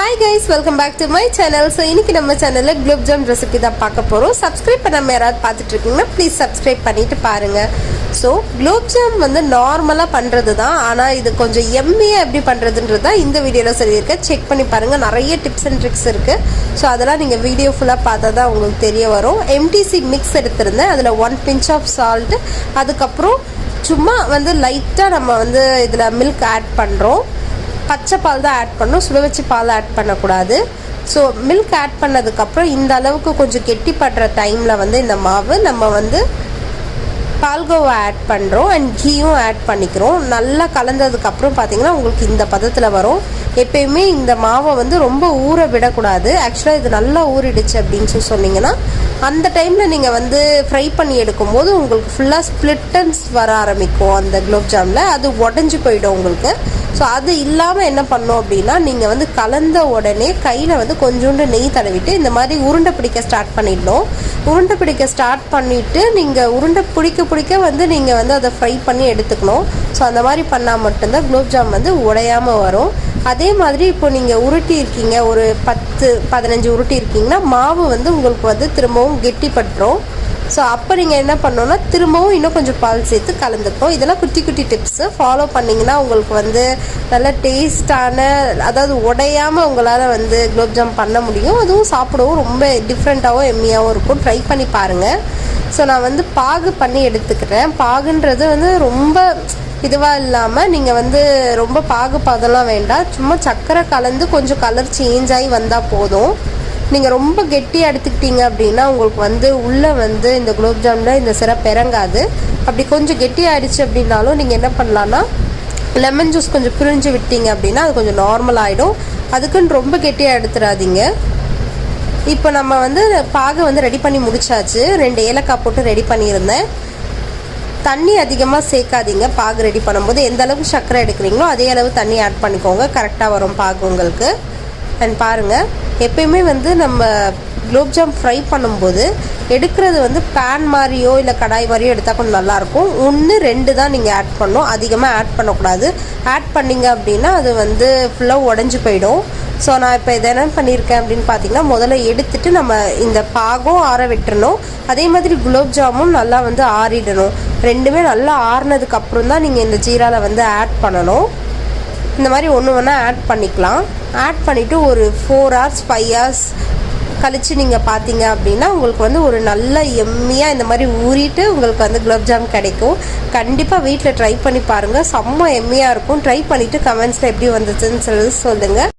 Hi guys, welcome back to my channel. So இன்னைக்கு நம்ம சேனல்ல குலோப் ஜாம் ரெசிபி தான் பார்க்க போறோம். சப்ஸ்கிரைப் பண்ணாம யாராவது பார்த்துட்டு இருக்கீங்கன்னா ப்ளீஸ் சப்ஸ்கிரைப் பண்ணிட்டு பாருங்க. ஸோ குலோப் ஜாம் வந்து நார்மலாக பண்ணுறது தான், ஆனால் இது கொஞ்சம் எம்மியாக எப்படி பண்ணுறதுன்றது தான் இந்த வீடியோவில் சொல்லியிருக்கேன். செக் பண்ணி பாருங்கள், நிறைய டிப்ஸ் அண்ட் ட்ரிக்ஸ் இருக்குது. ஸோ அதெல்லாம் நீங்கள் வீடியோ ஃபுல்லாக பார்த்தா தான் உங்களுக்கு தெரிய வரும். எம்டிசி மிக்ஸ் எடுத்திருந்தேன், அதில் 1 pinch ஆஃப் சால்ட்டு, அதுக்கப்புறம் சும்மா வந்து லைட்டாக நம்ம வந்து இதில் மில்க் ஆட் பண்ணுறோம். பச்சை பால் தான் ஆட் பண்ணணும், சுட வச்சு பால் ஆட் பண்ணக்கூடாது. ஸோ மில்க் ஆட் பண்ணதுக்கப்புறம் இந்த அளவுக்கு கொஞ்சம் கெட்டி படுற டைமில் வந்து இந்த மாவு நம்ம வந்து பால்கோவா ஆட் பண்ணுறோம் அண்ட் கீயும் ஆட் பண்ணிக்கிறோம். நல்லா கலந்ததுக்கப்புறம் பார்த்திங்கன்னா உங்களுக்கு இந்த பதத்தில் வரும். எப்பயுமே இந்த மாவை வந்து ரொம்ப ஊற விடக்கூடாது. ஆக்சுவலாக இது நல்லா ஊறிடுச்சு அப்படின்னு சொன்னீங்கன்னா அந்த டைமில் நீங்கள் வந்து ஃப்ரை பண்ணி எடுக்கும்போது உங்களுக்கு ஃபுல்லாக ஸ்ப்ளிட்டன்ஸ் வர ஆரம்பிக்கும் அந்த குலோப் ஜாமில், அது உடஞ்சி போயிடும் உங்களுக்கு. ஸோ அது இல்லாமல் என்ன பண்ணோம் அப்படின்னா, நீங்கள் வந்து கலந்த உடனே கையில் வந்து கொஞ்சோண்டு நெய் தடவிட்டு இந்த மாதிரி உருண்டை பிடிக்க ஸ்டார்ட் பண்ணிடணும். உருண்டை பிடிக்க ஸ்டார்ட் பண்ணிவிட்டு நீங்கள் உருண்டை பிடிக்க வந்து நீங்கள் வந்து அதை ஃப்ரை பண்ணி எடுத்துக்கணும். ஸோ அந்த மாதிரி பண்ணால் மட்டும்தான் குலோப் ஜாம் வந்து உடையாமல் வரும். அதே மாதிரி இப்போ நீங்கள் உருட்டி இருக்கீங்க, ஒரு 10-15 உருட்டி இருக்கீங்கன்னா மாவு வந்து உங்களுக்கு வந்து திரும்பவும் கெட்டிப்பட்டுரும். ஸோ அப்போ நீங்கள் என்ன பண்ணணுன்னா திரும்பவும் இன்னும் கொஞ்சம் பால் சேர்த்து கலந்துக்கணும். இதெல்லாம் குட்டி குட்டி டிப்ஸு ஃபாலோ பண்ணிங்கன்னா உங்களுக்கு வந்து நல்ல டேஸ்டான, அதாவது உடையாமல் உங்களால் வந்து குலோப் ஜாம் பண்ண முடியும். அதுவும் சாப்பிடவும் ரொம்ப டிஃப்ரெண்ட்டாகவும் எம்மியாகவும் இருக்கும். ட்ரை பண்ணி பாருங்கள். ஸோ நான் வந்து பாகு பண்ணி எடுத்துக்கிறேன். பாகுன்றது வந்து ரொம்ப இதுவாக இல்லாமல் நீங்கள் வந்து ரொம்ப பாகு பதெல்லாம் வேண்டாம், சும்மா சர்க்கரை கலந்து கொஞ்சம் கலர் சேஞ்ச் ஆகி வந்தால் போதும். நீங்கள் ரொம்ப கெட்டியாக எடுத்துக்கிட்டீங்க அப்படின்னா உங்களுக்கு வந்து உள்ளே வந்து இந்த குலோப் ஜாமில் இந்த சிரப் இறங்காது. அப்படி கொஞ்சம் கெட்டியாகிடுச்சு அப்படின்னாலும் நீங்கள் என்ன பண்ணலான்னா லெமன் ஜூஸ் கொஞ்சம் பிழிஞ்சு விட்டீங்க அப்படின்னா அது கொஞ்சம் நார்மல் ஆகிடும். அதுக்குன்னு ரொம்ப கெட்டியாக எடுத்துடாதீங்க. இப்போ நம்ம வந்து பாகு வந்து ரெடி பண்ணி முடிச்சாச்சு. 2 ஏலக்காய் போட்டு ரெடி பண்ணியிருந்தேன். தண்ணி அதிகமாக சேர்க்காதீங்க. பாகு ரெடி பண்ணும்போது எந்த அளவுக்கு சர்க்கரை எடுக்கிறீங்களோ அதே அளவு தண்ணி ஆட் பண்ணிக்கோங்க, கரெக்டாக வரும் பாகு உங்களுக்கு. அண்ட் பாருங்கள், எப்பயுமே வந்து நம்ம குலோப் ஜாம் ஃப்ரை பண்ணும்போது எடுக்கிறது வந்து பேன் மாதிரியோ இல்லை கடாய் மாதிரியோ எடுத்தால் கொஞ்சம் நல்லாயிருக்கும். 1-2 தான் நீங்கள் ஆட் பண்ணணும், அதிகமாக ஆட் பண்ணக்கூடாது. ஆட் பண்ணிங்க அப்படின்னா அது வந்து ஃபுல்லாக உடஞ்சி போயிடும். ஸோ நான் இப்போ இதை என்ன பண்ணியிருக்கேன் அப்படின்னு பார்த்தீங்கன்னா, முதல்ல எடுத்துகிட்டு நம்ம இந்த பாகும் ஆற விட்டுறணும். அதே மாதிரி குலோப் ஜாமும் நல்லா வந்து ஆறிடணும். ரெண்டுமே நல்லா ஆறினதுக்கப்புறம் தான் நீங்கள் இந்த ஜீராவில் வந்து ஆட் பண்ணணும். இந்த மாதிரி ஒன்று ஆட் பண்ணிக்கலாம். ஆட் பண்ணிவிட்டு ஒரு 4 hours 5 hours கழித்து நீங்கள் பார்த்தீங்க அப்படின்னா உங்களுக்கு வந்து ஒரு நல்ல எம்மியாக இந்த மாதிரி ஊறிட்டு உங்களுக்கு வந்து குலோப் ஜாம் கிடைக்கும். கண்டிப்பாக வீட்டில் ட்ரை பண்ணி பாருங்கள், செம்ம எம்மியாக இருக்கும். ட்ரை பண்ணிவிட்டு கமெண்ட்ஸில் எப்படி வந்துச்சுன்னு சொல்லுங்கள்.